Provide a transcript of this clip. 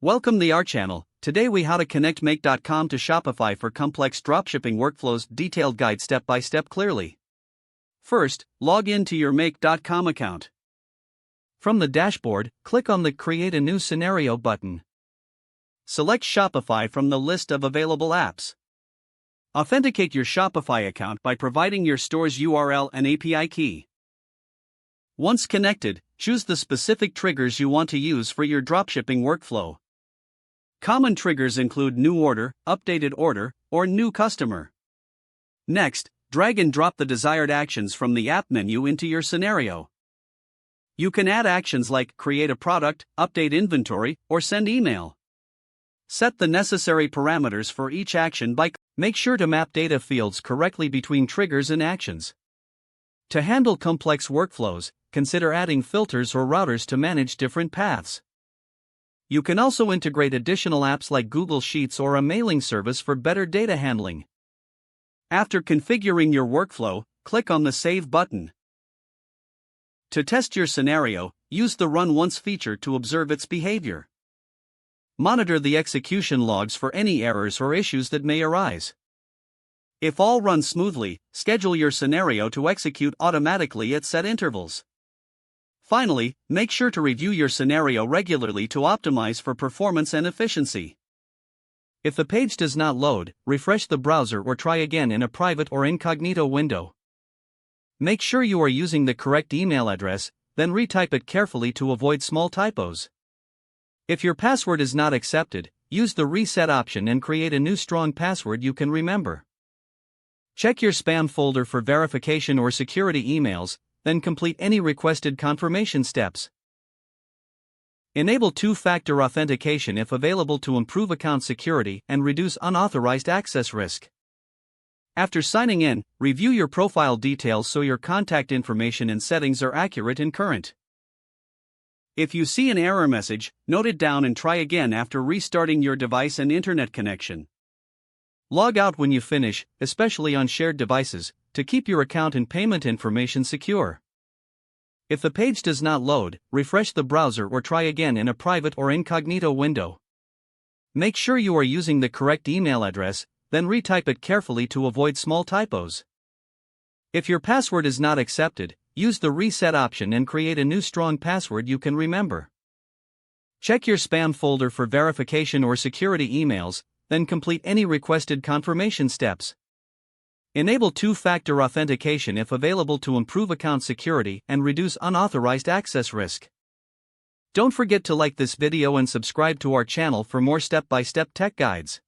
Welcome to our channel. Today we how to connect make.com to Shopify for complex dropshipping workflows. Detailed guide step by step clearly. First, log in to your make.com account. From the dashboard, click on the Create a New Scenario button. Select Shopify from the list of available apps. Authenticate your Shopify account by providing your store's URL and API key. Once connected, choose the specific triggers you want to use for your dropshipping workflow. Common triggers include new order, updated order, or new customer. Next, drag and drop the desired actions from the app menu into your scenario. You can add actions like create a product, update inventory, or send email. Set the necessary parameters for each action by make sure to map data fields correctly between triggers and actions. To handle complex workflows, consider adding filters or routers to manage different paths. You can also integrate additional apps like Google Sheets or a mailing service for better data handling. After configuring your workflow, click on the Save button. To test your scenario, use the Run Once feature to observe its behavior. Monitor the execution logs for any errors or issues that may arise. If all runs smoothly, schedule your scenario to execute automatically at set intervals. Finally, make sure to review your scenario regularly to optimize for performance and efficiency. If the page does not load, refresh the browser or try again in a private or incognito window. Make sure you are using the correct email address, then retype it carefully to avoid small typos. If your password is not accepted, use the reset option and create a new strong password you can remember. Check your spam folder for verification or security emails, then complete any requested confirmation steps. Enable two-factor authentication if available to improve account security and reduce unauthorized access risk. After signing in, review your profile details so your contact information and settings are accurate and current. If you see an error message, note it down and try again after restarting your device and internet connection. Log out when you finish, especially on shared devices, to keep your account and payment information secure. If the page does not load, refresh the browser or try again in a private or incognito window. Make sure you are using the correct email address, then retype it carefully to avoid small typos. If your password is not accepted, use the reset option and create a new strong password you can remember. Check your spam folder for verification or security emails, then complete any requested confirmation steps. Enable two-factor authentication if available to improve account security and reduce unauthorized access risk. Don't forget to like this video and subscribe to our channel for more step-by-step tech guides.